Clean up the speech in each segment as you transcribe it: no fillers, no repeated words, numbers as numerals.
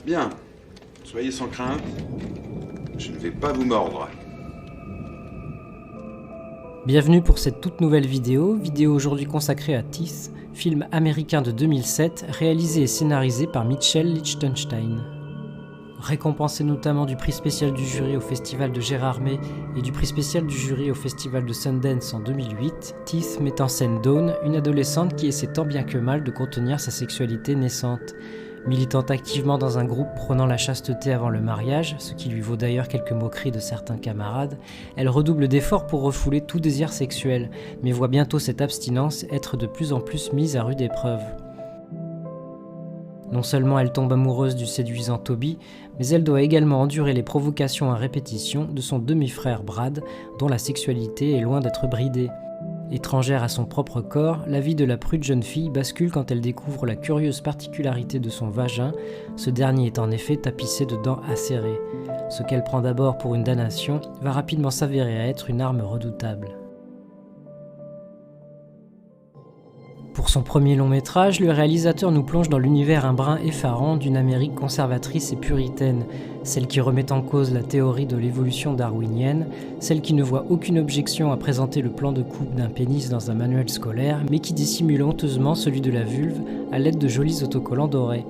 Bien. Soyez sans crainte. Je ne vais pas vous mordre. Bienvenue pour cette toute nouvelle vidéo aujourd'hui consacrée à Teeth, film américain de 2007 réalisé et scénarisé par Mitchell Lichtenstein. Récompensé notamment du prix spécial du jury au festival de Gérardmer et du prix spécial du jury au festival de Sundance en 2008, Teeth met en scène Dawn, une adolescente qui essaie tant bien que mal de contenir sa sexualité naissante. Militant activement dans un groupe prônant la chasteté avant le mariage, ce qui lui vaut d'ailleurs quelques moqueries de certains camarades, elle redouble d'efforts pour refouler tout désir sexuel, mais voit bientôt cette abstinence être de plus en plus mise à rude épreuve. Non seulement elle tombe amoureuse du séduisant Toby, mais elle doit également endurer les provocations à répétition de son demi-frère Brad, dont la sexualité est loin d'être bridée. Étrangère à son propre corps, la vie de la prude jeune fille bascule quand elle découvre la curieuse particularité de son vagin, ce dernier est en effet tapissé de dents acérées. Ce qu'elle prend d'abord pour une damnation va rapidement s'avérer être une arme redoutable. Pour son premier long métrage, le réalisateur nous plonge dans l'univers un brin effarant d'une Amérique conservatrice et puritaine, celle qui remet en cause la théorie de l'évolution darwinienne, celle qui ne voit aucune objection à présenter le plan de coupe d'un pénis dans un manuel scolaire, mais qui dissimule honteusement celui de la vulve à l'aide de jolis autocollants dorés.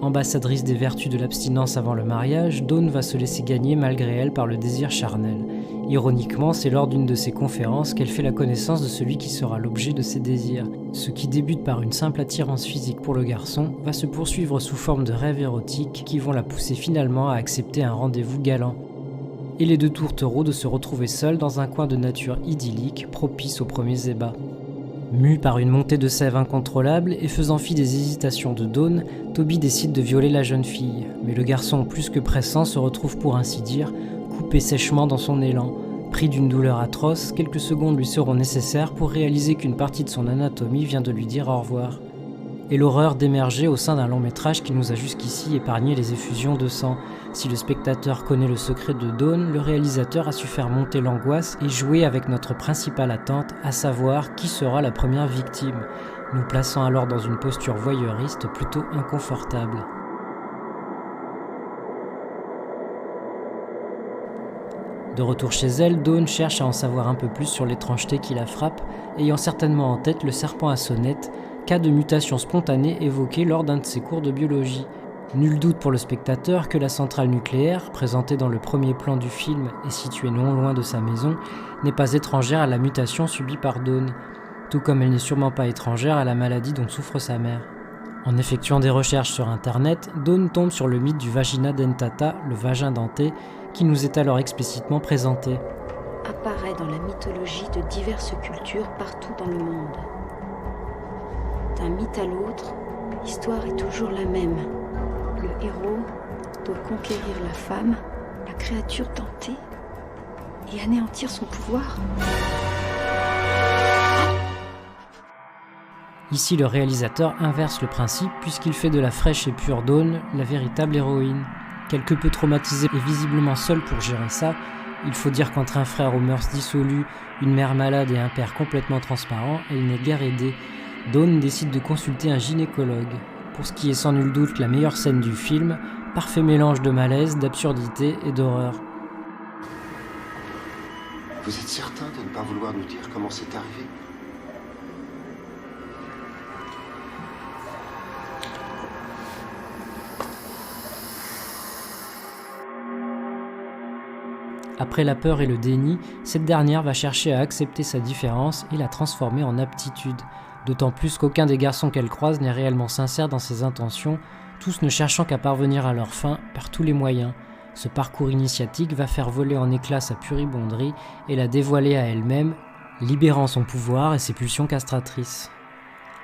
Ambassadrice des vertus de l'abstinence avant le mariage, Dawn va se laisser gagner malgré elle par le désir charnel. Ironiquement, c'est lors d'une de ses conférences qu'elle fait la connaissance de celui qui sera l'objet de ses désirs. Ce qui débute par une simple attirance physique pour le garçon va se poursuivre sous forme de rêves érotiques qui vont la pousser finalement à accepter un rendez-vous galant. Et les deux tourtereaux de se retrouver seuls dans un coin de nature idyllique propice aux premiers ébats. Mu par une montée de sève incontrôlable et faisant fi des hésitations de Dawn, Toby décide de violer la jeune fille. Mais le garçon, plus que pressant, se retrouve pour ainsi dire coupé sèchement dans son élan. Pris d'une douleur atroce, quelques secondes lui seront nécessaires pour réaliser qu'une partie de son anatomie vient de lui dire au revoir. Et l'horreur d'émerger au sein d'un long métrage qui nous a jusqu'ici épargné les effusions de sang. Si le spectateur connaît le secret de Dawn, le réalisateur a su faire monter l'angoisse et jouer avec notre principale attente, à savoir qui sera la première victime, nous plaçant alors dans une posture voyeuriste plutôt inconfortable. De retour chez elle, Dawn cherche à en savoir un peu plus sur l'étrangeté qui la frappe, ayant certainement en tête le serpent à sonnette, cas de mutation spontanée évoqué lors d'un de ses cours de biologie. Nul doute pour le spectateur que la centrale nucléaire, présentée dans le premier plan du film et située non loin de sa maison, n'est pas étrangère à la mutation subie par Dawn, tout comme elle n'est sûrement pas étrangère à la maladie dont souffre sa mère. En effectuant des recherches sur internet, Dawn tombe sur le mythe du vagina dentata, le vagin denté, qui nous est alors explicitement présenté. Apparaît dans la mythologie de diverses cultures partout dans le monde. D'un mythe à l'autre, l'histoire est toujours la même. Le héros doit conquérir la femme, la créature tentée, et anéantir son pouvoir. Ici, le réalisateur inverse le principe puisqu'il fait de la fraîche et pure Dawn la véritable héroïne. Quelque peu traumatisée et visiblement seule pour gérer ça, il faut dire qu'entre un frère aux mœurs dissolues, une mère malade et un père complètement transparent, elle n'est guère aidée. Dawn décide de consulter un gynécologue. Pour ce qui est sans nul doute la meilleure scène du film, parfait mélange de malaise, d'absurdité et d'horreur. Vous êtes certain de ne pas vouloir nous dire comment c'est arrivé ? Après la peur et le déni, cette dernière va chercher à accepter sa différence et la transformer en aptitude. D'autant plus qu'aucun des garçons qu'elle croise n'est réellement sincère dans ses intentions, tous ne cherchant qu'à parvenir à leur fin par tous les moyens. Ce parcours initiatique va faire voler en éclats sa pudibonderie et la dévoiler à elle-même, libérant son pouvoir et ses pulsions castratrices.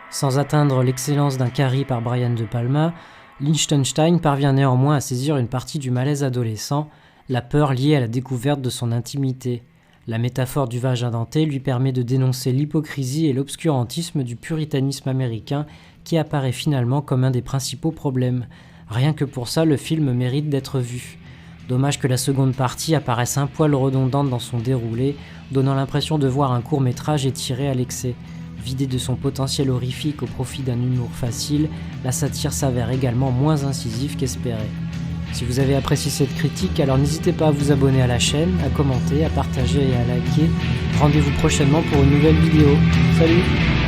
Sans atteindre l'excellence d'un Carrie par Brian De Palma, Lichtenstein parvient néanmoins à saisir une partie du malaise adolescent, la peur liée à la découverte de son intimité. La métaphore du vagin denté lui permet de dénoncer l'hypocrisie et l'obscurantisme du puritanisme américain qui apparaît finalement comme un des principaux problèmes. Rien que pour ça, le film mérite d'être vu. Dommage que la seconde partie apparaisse un poil redondante dans son déroulé, donnant l'impression de voir un court-métrage étiré à l'excès. Vidée de son potentiel horrifique au profit d'un humour facile, la satire s'avère également moins incisive qu'espéré. Si vous avez apprécié cette critique, alors n'hésitez pas à vous abonner à la chaîne, à commenter, à partager et à liker. Rendez-vous prochainement pour une nouvelle vidéo. Salut!